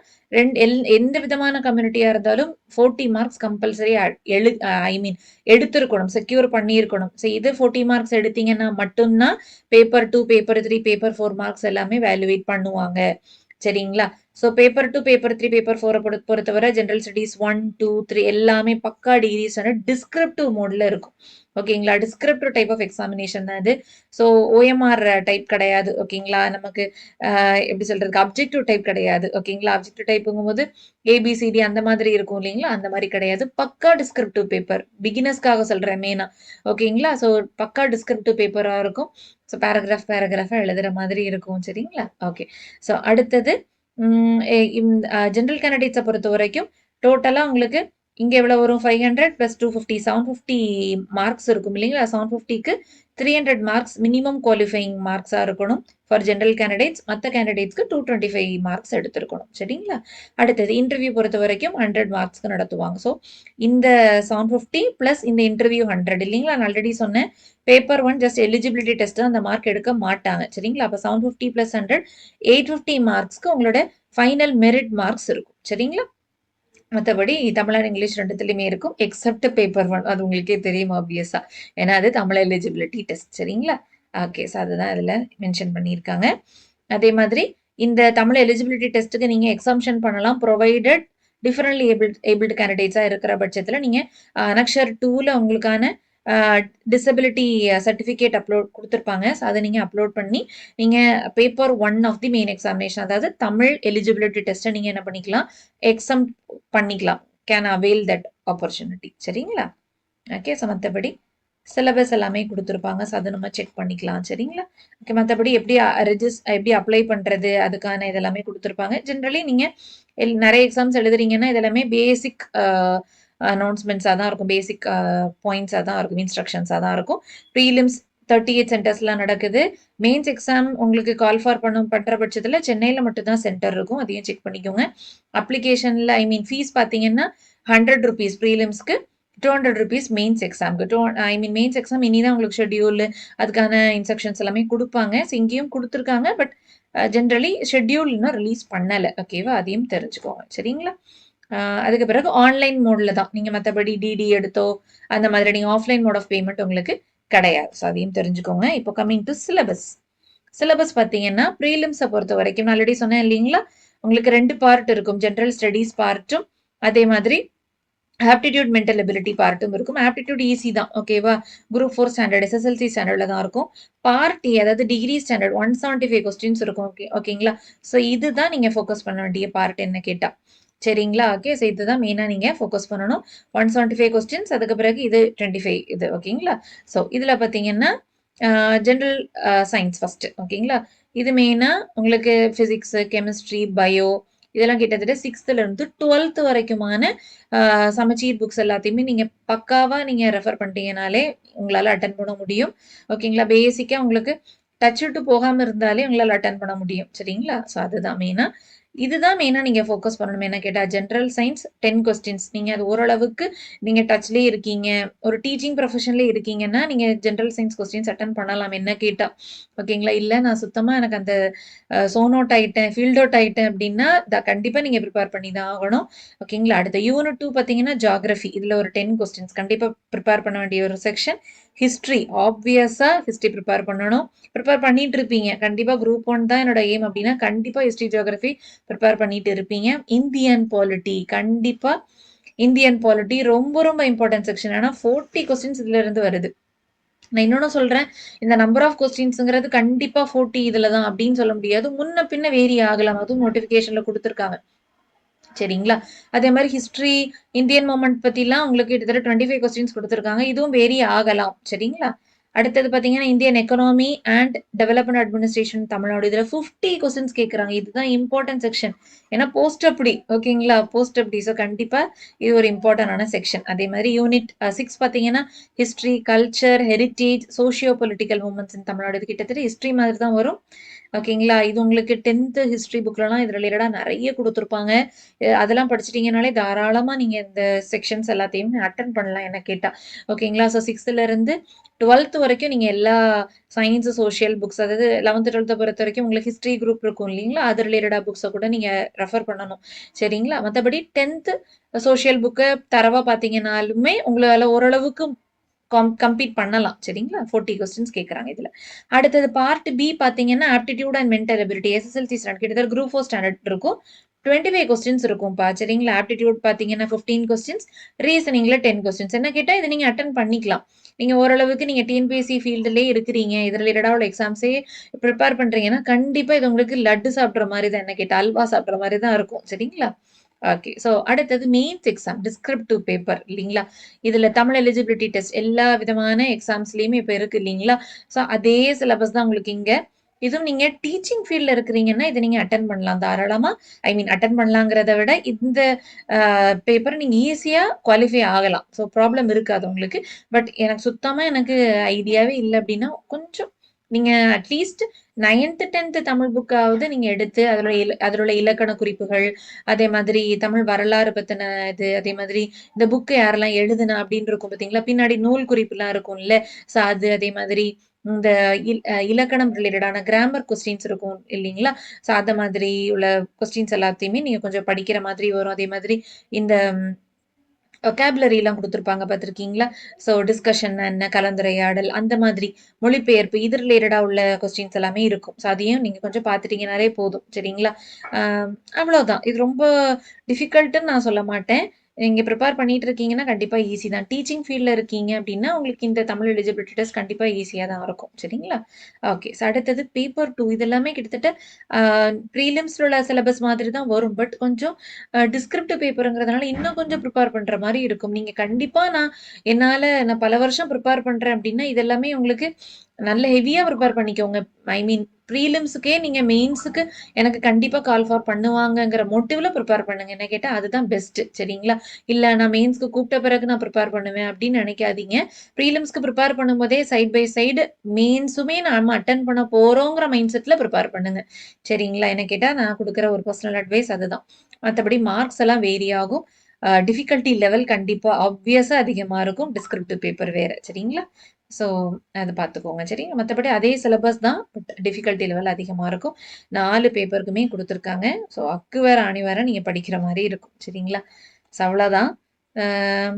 எந்த விதமான கம்யூனிட்டியா இருந்தாலும் 40 மார்க்ஸ் கம்பல்சரி ஐ மீன் எடுத்திருக்கணும், செக்யூர் பண்ணியிருக்கணும். ஸோ இது 40 மார்க்ஸ் எடுத்தீங்கன்னா மட்டும்தான் பேப்பர் 2, பேப்பர் 3, பேப்பர் 4 மார்க்ஸ் எல்லாமே வேல்யூவேட் பண்ணுவாங்க. சரிங்களா? ஸோ பேப்பர் 2, பேப்பர் 3, பேப்பர் 4 பொறுத்தவரை ஜெனரல் ஸ்டடீஸ் 1, 2, 3 எல்லாமே பக்கா டிகிரிஸ் டிஸ்கிரிப்டிவ் மோட்ல இருக்கும். ஓகேங்களா? டிஸ்கிரிப்டிவ் டைப் ஆஃப் எக்ஸாமினேஷன் தான் இது. ஸோ ஓஎம்ஆர் டைப் கிடையாது. ஓகேங்களா? நமக்கு எப்படி சொல்றதுக்கு அப்ஜெக்டிவ் டைப் கிடையாது. ஓகேங்களா? அப்ஜெக்டிவ் டைப்புங்கும்போது ஏபிசிடி அந்த மாதிரி இருக்கும் இல்லைங்களா? அந்த மாதிரி கிடையாது. பக்கா டிஸ்கிரிப்டிவ் பேப்பர். பிகினர்ஸ்க்காக சொல்றேன் மெயினா. ஓகேங்களா? ஸோ பக்கா டிஸ்கிரிப்டிவ் பேப்பரா இருக்கும். ஸோ பேராகிராஃபா எழுதுற மாதிரி இருக்கும். சரிங்களா? ஓகே. ஸோ அடுத்தது ஜென்ரல் கேண்டிடேட்ஸை பொறுத்த வரைக்கும் டோட்டலா உங்களுக்கு இங்க எவ்வளவு வரும்? 500 + 250 750 மார்க்ஸ் இருக்கும் இல்லைங்களா? 750க்கு 300 மார்க்ஸ் மினிமம் குவாலிஃபையிங் மார்க்ஸா இருக்கணும் ஃபார் ஜென்ரல் கேண்டிடேட்ஸ். மற்ற கேண்டிடேட்ஸ்க்கு 225 மார்க்ஸ் எடுத்திருக்கணும். சரிங்களா? அடுத்தது இன்டர்வியூ பொறுத்த வரைக்கும் 100 மார்க்ஸ்க்கு நடத்துவாங்க. ஸோ இந்த 750 பிளஸ் இந்த இன்டர்வியூ 100 இல்லைங்களா? நான் ஆல்ரெடி சொன்னேன் பேப்பர் 1 ஜஸ்ட் எலிஜிபிலிட்டி டெஸ்ட் அந்த மார்க் எடுக்க மாட்டாங்க. சரிங்களா? அப்போ 750 + 100 850 மார்க்ஸ்க்கு உங்களோட ஃபைனல் மெரிட் மார்க்ஸ் இருக்கும். சரிங்களா? மற்றபடி தமிழ் அண்ட் இங்கிலீஷ் ரெண்டுத்துலையுமே இருக்கும் எக்ஸப்ட் பேப்பர் 1. அது உங்களுக்கே தெரியும் ஆப்வியஸா. ஏன்னா அது தமிழ் எலிஜிபிலிட்டி டெஸ்ட். சரிங்களா? ஓகே. ஸோ அதுதான் இதில் மென்ஷன் பண்ணியிருக்காங்க. அதே மாதிரி இந்த தமிழ் எலிஜிபிலிட்டி டெஸ்ட்டுக்கு நீங்கள் எக்ஸாம்ஷன் பண்ணலாம் ப்ரொவைடட் டிஃபரெண்ட்லி ஏபிள்டு கேண்டிடேட்ஸாக இருக்கிற பட்சத்தில் நீங்கள் அனக்ஷர் 2ல உங்களுக்கான டிசபிலிட்டி சர்டிஃபிகேட் அப்லோட் கொடுத்துருப்பாங்க. ஸோ அதை நீங்கள் அப்லோட் பண்ணி நீங்கள் paper 1 of the main examination அதாவது தமிழ் எலிஜிபிலிட்டி டெஸ்ட்டை நீங்கள் என்ன பண்ணிக்கலாம் எக்ஸாம் பண்ணிக்கலாம். Can avail that opportunity. சரிங்களா? ஓகே. ஸோ மற்றபடி சிலபஸ் எல்லாமே கொடுத்துருப்பாங்க. ஸோ அதை நம்ம செக் பண்ணிக்கலாம். சரிங்களா? ஓகே. மற்றபடி எப்படி அப்ளை பண்ணுறது அதுக்கான இதெல்லாமே கொடுத்துருப்பாங்க. ஜென்ரலி நீங்கள் நிறைய எக்ஸாம்ஸ் எழுதுறீங்கன்னா இதெல்லாமே பேசிக் அனௌன்ஸ்மெண்ட்ஸாக தான் இருக்கும். பேசிக் பாயிண்ட்ஸாக தான் இருக்கும். இன்ஸ்ட்ரக்ஷன்ஸாக தான் இருக்கும். ப்ரீலிம்ஸ் 38 சென்டர்ஸ்லாம் நடக்குது. மெயின்ஸ் எக்ஸாம் உங்களுக்கு கால் ஃபார் பண்ணுற பட்சத்தில் சென்னையில் மட்டும்தான் சென்டர் இருக்கும். அதையும் செக் பண்ணிக்கோங்க. அப்ளிகேஷனில் ஃபீஸ் பார்த்தீங்கன்னா 100 rupees ப்ரீலிம்ஸ்க்கு, 200 rupees மெயின்ஸ் எக்ஸாமுக்கு. மெயின்ஸ் எக்ஸாம் இனிதான் உங்களுக்கு ஷெட்யூல் அதுக்கான இன்ஸ்ட்ரக்ஷன்ஸ் எல்லாமே கொடுப்பாங்க. ஸோ இங்கேயும் கொடுத்துருக்காங்க. பட் ஜென்ரலி ஷெட்யூல் இன்னும் ரிலீஸ் பண்ணலை. ஓகேவா? அதையும் தெரிஞ்சுக்கோங்க. சரிங்களா? அதுக்கு பிறகு ஆன்லைன் மோடில் தான் நீங்கள் மற்றபடி டிடி எடுத்தோ அந்த மாதிரி நீங்கள் ஆஃப்லைன் மோட் ஆஃப் பேமெண்ட் உங்களுக்கு கிடையாது. ஸோ அதையும் தெரிஞ்சுக்கோங்க. இப்போ கம்மிங் டு சிலபஸ் பார்த்தீங்கன்னா ப்ரீலிம்ஸை பொறுத்த வரைக்கும் நான் ஆல்ரெடி சொன்னேன் இல்லைங்களா? உங்களுக்கு 2 பார்ட் இருக்கும். ஜென்ரல் ஸ்டடீஸ் பார்ட்டும் அதே மாதிரி ஆப்டிடியூட் மென்டல் எபிலிட்டி பார்ட்டும் இருக்கும். ஆப்டிடியூட் ஈஸி தான். ஓகேவா? குரூப் 4 ஸ்டாண்டர்ட் SSLC ஸ்டாண்டர்டில் தான் இருக்கும். பார்ட் ஏ அதாவது டிகிரி ஸ்டாண்டர்ட் 175 கொஸ்டின்ஸ் இருக்கும். ஓகேங்களா? ஸோ இதுதான் நீங்கள் ஃபோக்கஸ் பண்ண வேண்டிய பார்ட் என்ன கேட்டால். சரிங்களா? ஓகே. ஸோ இதுதான் மெயினாக நீங்கள் ஃபோக்கஸ் பண்ணணும். 175 கொஸ்டின்ஸ் அதுக்கு பிறகு இது 25 இது. ஓகேங்களா? ஸோ இதில் பார்த்தீங்கன்னா ஜென்ரல் சயின்ஸ் ஃபஸ்ட்டு. ஓகேங்களா? இது மெயினாக உங்களுக்கு ஃபிசிக்ஸு கெமிஸ்ட்ரி பயோ இதெல்லாம் கிட்டத்தட்ட 6th to 12th வரைக்குமான சமச்சீர் புக்ஸ் எல்லாத்தையுமே நீங்கள் பக்காவாக நீங்கள் ரெஃபர் பண்ணிட்டீங்கனாலே உங்களால் அட்டன் பண்ண முடியும். ஓகேங்களா? பேசிக்காக உங்களுக்கு டச் விட்டு போகாமல் இருந்தாலே உங்களால் அட்டன் பண்ண முடியும். சரிங்களா? ஸோ அதுதான் இதுதான் மெயினாக நீங்கள் ஃபோக்கஸ் பண்ணணும். என்ன கேட்டால் ஜென்ரல் சயின்ஸ் 10 கொஸ்டின்ஸ் நீங்கள் அது ஓரளவுக்கு நீங்கள் டச்லேயே இருக்கீங்க ஒரு டீச்சிங் ப்ரொஃபஷன்லேயே இருக்கீங்கன்னா நீங்கள் ஜென்ரல் சயின்ஸ் கொஸ்டின்ஸ் அட்டன் பண்ணலாம் என்ன கேட்டால். ஓகேங்களா? இல்லை நான் சுத்தமாக எனக்கு அந்த சோன் அவுட் ஆகிட்டேன் ஃபீல்ட் அவுட் ஆகிட்டேன் அப்படின்னா கண்டிப்பாக நீங்கள் ப்ரிப்பேர் பண்ணி தான் ஆகணும். ஓகேங்களா? அடுத்த யூனிட் 2 பார்த்தீங்கன்னா ஜியாகிரஃபி. இதில் ஒரு 10 கொஸ்டின்ஸ் கண்டிப்பாக ப்ரிப்பேர் பண்ண வேண்டிய ஒரு செக்ஷன். ஹிஸ்ட்ரி ஆப்வியஸாக ஹிஸ்ட்ரி ப்ரிப்பேர் பண்ணணும். ப்ரிப்பேர் பண்ணிட்டு இருப்பீங்க. கண்டிப்பாக குரூப் 1 தான் என்னோட எய்ம் அப்படின்னா கண்டிப்பாக ஹிஸ்ட்ரி ஜியாகிரஃபி ப்ரிப்பேர் பண்ணிட்டு இருப்பீங்க. இந்தியன் பாலிட்டி கண்டிப்பாக இந்தியன் பாலிட்டி ரொம்ப ரொம்ப இம்பார்ட்டன்ட் செக்ஷன். ஏன்னா 40 கொஸ்டின்ஸ் இதுல இருந்து வருது. நான் இன்னொன்னு சொல்றேன் இந்த நம்பர் ஆஃப் கொஸ்டின்ஸுங்கிறது கண்டிப்பா 40 இதுல தான் அப்படின்னு சொல்ல முடியாது. முன்ன பின்ன வேரி ஆகலாம். அதுவும் நோட்டிஃபிகேஷன்ல கொடுத்துருக்காங்க. சரிங்களா? அதே மாதிரி ஹிஸ்ட்ரி இந்தியன் மூமெண்ட் பத்திலாம் உங்களுக்கு கிட்டத்தட்ட 25 கொஸ்டின்ஸ் கொடுத்துருக்காங்க. இதுவும் வேரி ஆகலாம். சரிங்களா? அடுத்தது பார்த்தீங்கன்னா Indian economy and development administration Tamil Nadu. இதில் 50 கொஸ்டின்ஸ் கேட்குறாங்க. இதுதான் இம்பார்ட்டன்ட் செக்ஷன். ஏன்னா போஸ்ட் அப்படி. ஓகேங்களா? போஸ்ட் அப்படி. ஸோ கண்டிப்பாக இது ஒரு இம்பார்ட்டன்டான செக்ஷன். அதே மாதிரி யூனிட் 6 பார்த்தீங்கன்னா history culture heritage socio political movements in Tamil Nadu. இது கிட்டத்தட்ட ஹிஸ்ட்ரி மாதிரி தான் வரும். ஓகேங்களா? இது உங்களுக்கு 10th ஹிஸ்ட்ரி புக்லலாம் இது ரிலேட்டடாக நிறைய கொடுத்துருப்பாங்க. அதெல்லாம் படிச்சிட்டிங்கனாலே தாராளமாக நீங்கள் இந்த செக்ஷன்ஸ் எல்லாத்தையும் அட்டன் பண்ணலாம் என்ன கேட்டால். ஓகேங்களா? ஸோ 6th 12th வரைக்கும் நீங்க எல்லா சயின்ஸ், சோசியல் புக்ஸ் அதாவது 11த், 12த் பொறுத்தவரைக்கும் உங்களுக்கு ஹிஸ்டரி குரூப் இருக்கும் இல்லைங்களா? அது ரிலேட்டடா புக்ஸ கூட நீங்க ரெஃபர் பண்ணணும். சரிங்களா? மத்தபடி 10த் சோசியல் புக்க தரவா பார்த்தீங்கனாலுமே, உங்களால ஓரளவுக்கு கம்ப்ளீட் பண்ணலாம். சரிங்களா? 40 கொஸ்டின்ஸ் கேட்கறாங்க இதுல. அடுத்தது பார்ட் பி பார்த்தீங்கன்னா, aptitude and mental ability SSLC standard கிட்டத்தட்ட குரூப் 4 ஸ்டாண்டர்ட் இருக்கும். 25 கொஸ்டின்ஸ் இருக்கும்பா. சரிங்களா? ஆப்டிட்யூட் பார்த்தீங்கன்னா 15 கொஸ்டின்ஸ், ரீசனிங்ல 10 கொஸ்டின்ஸ். என்ன கேட்டா இத நீங்க அட்டெண்ட் பண்ணிக்கலாம். நீங்க ஓரளவுக்கு நீங்க டிஎன்பிஎஸ்சி ஃபீல்டுலயே இருக்கிறீங்க. இது ரிலேட்டடா உள்ள எக்ஸாம்ஸே பிரிப்பேர் பண்றீங்கன்னா, கண்டிப்பா இது உங்களுக்கு லட்டு சாப்பிடுற மாரி தான். என்ன கேட்டா அல்வா சாப்பிடுற மாரி தான் இருக்கும். சரிங்களா? ஓகே. ஸோ அடுத்தது மெயின்ஸ் எக்ஸாம் டிஸ்கிரிப்டிவ் பேப்பர் இல்லீங்களா? இதுல தமிழ் எலிஜிபிலிட்டி டெஸ்ட் எல்லா விதமான எக்ஸாம்ஸ்லயுமே இப்ப இருக்கு இல்லீங்களா? ஸோ அதே சிலபஸ் தான் உங்களுக்கு இங்க. இதுவும் நீங்க டீச்சிங் ஃபீல்ட்ல இருக்கிறீங்கன்னா, இத நீங்க அட்டெண்ட் பண்ணலாம் தாராளமா. ஐ மீன் அட்டெண்ட் பண்ணலாங்கிறத விட இந்த பேப்பர நீங்க ஈஸியா குவாலிஃபை ஆகலாம். ஸோ ப்ராப்ளம் இருக்காது உங்களுக்கு. பட் எனக்கு சுத்தமா எனக்கு ஐடியாவே இல்ல அப்டின்னா, கொஞ்சம் நீங்க அட்லீஸ்ட் 9த், 10த் தமிழ் புக்காவது நீங்க எடுத்து அதில உள்ள இலக்கண குறிப்புகள், அதே மாதிரி தமிழ் வரலாறு பத்தின இது, அதே மாதிரி இந்த புக் யாரெல்லாம் எழுதுனா அப்படின்னு இருக்கும் பார்த்தீங்களா? பின்னாடி நூல் குறிப்புலாம் இருக்கும்ல. ஸோ அது அதே மாதிரி இந்த இலக்கணம் ரிலேட்டடான கிராமர் கொஸ்டின்ஸ் இருக்கும் இல்லைங்களா? ஸோ அந்த மாதிரி உள்ள கொஸ்டின்ஸ் எல்லாத்தையுமே நீங்க கொஞ்சம் படிக்கிற மாதிரி வரும். அதே மாதிரி இந்த வொக்காபுலரிலாம் குடுத்துருப்பாங்க பார்த்துருக்கீங்களா? ஸோ டிஸ்கஷன் என்ன, கலந்துரையாடல் அந்த மாதிரி மொழிபெயர்ப்பு இது ரிலேட்டடா உள்ள கொஸ்டின்ஸ் எல்லாமே இருக்கும். ஸோ அதையும் நீங்க கொஞ்சம் பார்த்துட்டீங்கனாலே போதும். சரிங்களா? அ அவ்வளோதான். இது ரொம்ப டிஃபிகல்ட்டுன்னு நான் சொல்ல மாட்டேன். நீங்க ப்ரிப்பேர் பண்ணிட்டு இருக்கீங்கன்னா, கண்டிப்பா ஈஸி தான். டீச்சிங் ஃபீல்ட்ல இருக்கீங்க அப்டின்னா, உங்களுக்கு இந்த தமிழ் எலிஜிபிலிட்டி டெஸ்ட் கண்டிப்பா ஈஸியா தான் இருக்கும். சரிங்களா? ஓகே. ஸோ அடுத்தது பேப்பர் 2 இது எல்லாமே கிட்டத்தட்ட அ ப்ரீலிம்ஸ்ல உள்ள சிலபஸ் மாதிரி தான் வரும். பட் கொஞ்சம் டிஸ்கிரிப்டிவ் பேப்பர்ங்கிறதுனால இன்னும் கொஞ்சம் ப்ரிப்பேர் பண்ற மாரி இருக்கும். நீங்க கண்டிப்பா நான் பல வருஷம் ப்ரிப்பேர் பண்றேன் அப்டின்னா, இது எல்லாமே உங்களுக்கு நல்ல ஹெவியா ப்ரிப்பேர் பண்ணிக்கோங்க. ஐ மீன் ப்ரீலிம்ஸ்க்கே நீங்க மெயின்ஸ்க்கு எனக்கு கண்டிப்பா கால் ஃபார் பண்ணுவாங்கங்கிற மோட்டிவ்ல ப்ரிப்பேர் பண்ணுங்க. என்ன கேட்டா அதுதான் பெஸ்ட். சரிங்களா? இல்ல நான் மெயின்ஸ்க்கு கூப்பிட்ட பிறகு நான் ப்ரிப்பேர் பண்ணுவேன் அப்படின்னு நினைக்காதீங்க. ப்ரீலிம்ஸ்க்கு ப்ரிப்பேர் பண்ணும்போதே சைட் பை சைடு மெயின்ஸுமே நாம அட்டெண்ட் பண்ண போறோங்கிற மைண்ட் செட்ல ப்ரிப்பேர் பண்ணுங்க. சரிங்களா? என்ன கேட்டா நான் குடுக்குற ஒரு பர்சனல் அட்வைஸ் அதுதான். மத்தபடி மார்க்ஸ் எல்லாம் வேரி ஆகும். டிஃபிகல்டி லெவல் கண்டிப்பா ஆப்வியஸா அதிகமா இருக்கும். டிஸ்கிரிப்டிவ் பேப்பர் வேற. சரிங்களா? ஸோ அத பார்த்துக்கோங்க. சரிங்களா? மத்தபடி அதே சிலபஸ் தான். பட் டிஃபிகல்டி லெவல் அதிகமா இருக்கும். 4 பேப்பருக்குமே குடுத்துருக்காங்க. ஸோ அக்கு வேற ஆணி வேற நீங்க படிக்கிற மாரி இருக்கும். சரிங்களா? ஸோ அவ்வளோதான்.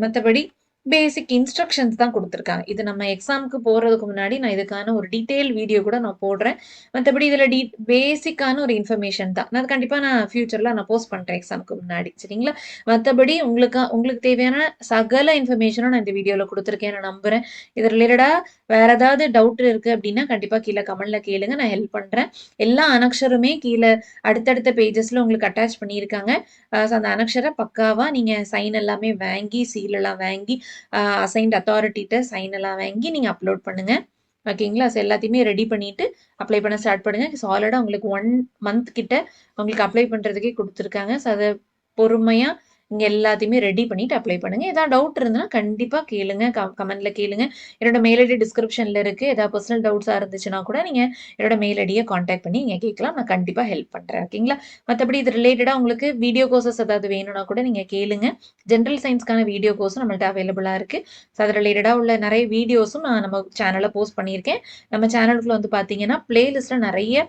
மத்தபடி பேசிக் இன்ஸ்ட்ரக்ஷன்ஸ் தான் குடுத்துருக்காங்க. இது நம்ம எக்ஸாம்க்கு போறதுக்கு முன்னாடி நான் இதுக்கான ஒரு டீட்டெயில் வீடியோ கூட நான் போடுறேன். மத்தபடி இதுல பேசிக்கான ஒரு இன்ஃபர்மேஷன் தான். நான் கண்டிப்பா ஃபியூச்சர்ல போஸ்ட் பண்றேன் எக்ஸாம்க்கு முன்னாடி. சரிங்களா? மத்தபடி உங்களுக்கு தேவையான சகல இன்ஃபர்மேஷனும் நான் இந்த வீடியோல குடுத்துருக்கேன்னு நான் நம்புறேன். இது ரிலேட்டடா வேற ஏதாவது டவுட் இருக்கு அப்டின்னா, கண்டிப்பா கீழ கமெண்ட்ல கேளுங்க. நான் ஹெல்ப் பண்றேன். எல்லா அனக்ஷருமே கீழ அடுத்தடுத்த பேஜஸ்ல உங்களுக்கு அட்டாச் பண்ணியிருக்காங்க. ஸோ அந்த அனக்ஷர பக்காவா நீங்க சைன் எல்லாமே வாங்கி, சீல் எல்லாம் வாங்கி, அசைன்ட் அத்தாரிட்டிட்ட சைன் எல்லாம் வாங்கி நீங்க அப்லோட் பண்ணுங்க. ஓகேங்களா? ஸோ எல்லாத்தையுமே ரெடி பண்ணிட்டு அப்ளை பண்ண ஸ்டார்ட் பண்ணுங்க. சாலிடா உங்களுக்கு 1 மந்த் கிட்ட உங்களுக்கு அப்ளை பண்றதுக்கே குடுத்துருக்காங்க. ஸோ அத பொறுமையா நீங்க எல்லாத்தையுமே ரெடி பண்ணிட்டு அப்ளை பண்ணுங்க. ஏதாவது டவுட் இருந்ததுன்னா கண்டிப்பா கேளுங்க. கமெண்ட்ல கேளுங்க. என்னோட மெயில் ஐடி டிஸ்கிரிப்ஷன்ல இருக்கு. ஏதாவது பெர்சனல் டவுட்ஸா இருந்துச்சுன்னா கூட நீங்க என்னோட மெயில் ஐடிய கான்டாக்ட் பண்ணி நீங்க கேட்கலாம். நான் கண்டிப்பா ஹெல்ப் பண்றேன். ஓகேங்களா? மத்தபடி இது ரிலேட்டடா உங்களுக்கு வீடியோ கோர்சஸ் ஏதாவது வேணும்னா கூட நீங்க கேளுங்க. ஜெனரல் சயின்ஸ்க்கான வீடியோ கோர்ஸும் நம்மள்ட்ட அவைலபிளா இருக்கு. ஸோ அது ரிலேட்டடா உள்ள நெறைய வீடியோஸும் நான் நம்ம சேனல்ல போஸ்ட் பண்ணியிருக்கேன். நம்ம சேனலுக்குள்ள வந்து பார்த்தீங்கன்னா, பிளேலிஸ்ட்ல நெறைய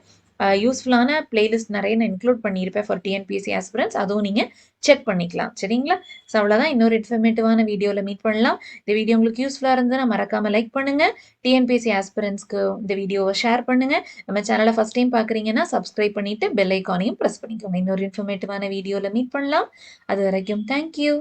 யூஸ்ஃபுல்லான பிளேலிஸ்ட் நெறைய நான் இன்க்ளூட் பண்ணியிருப்பேன் ஃபார் டிஎன்பிஎஸ்சி ஆஸ்பிரண்ட்ஸ். அதுவும் நீங்க செக் பண்ணிக்கலாம். சரிங்களா? ஸோ அவ்வளோதான். இன்னொரு இன்ஃபர்மேட்டிவான வீடியோல மீட் பண்ணலாம். இந்த வீடியோ உங்களுக்கு யூஸ்ஃபுல்லா இருந்ததுன்னா மறக்காம லைக் பண்ணுங்க. டிஎன்பிஎஸ்சி ஆஸ்பிரண்ட்ஸ்க்கு இந்த வீடியோவ ஷேர் பண்ணுங்க. நம்ம சேனல ஃபர்ஸ்ட் டைம் பார்க்குறீங்கன்னா, சப்ஸ்கிரைப் பண்ணிட்டு பெல் ஐகானையும் பிரஸ் பண்ணிக்கோங்க. இன்னொரு இன்ஃபர்மேட்டிவான வீடியோல மீட் பண்ணலாம். அதுவரைக்கும் தேங்க் யூ.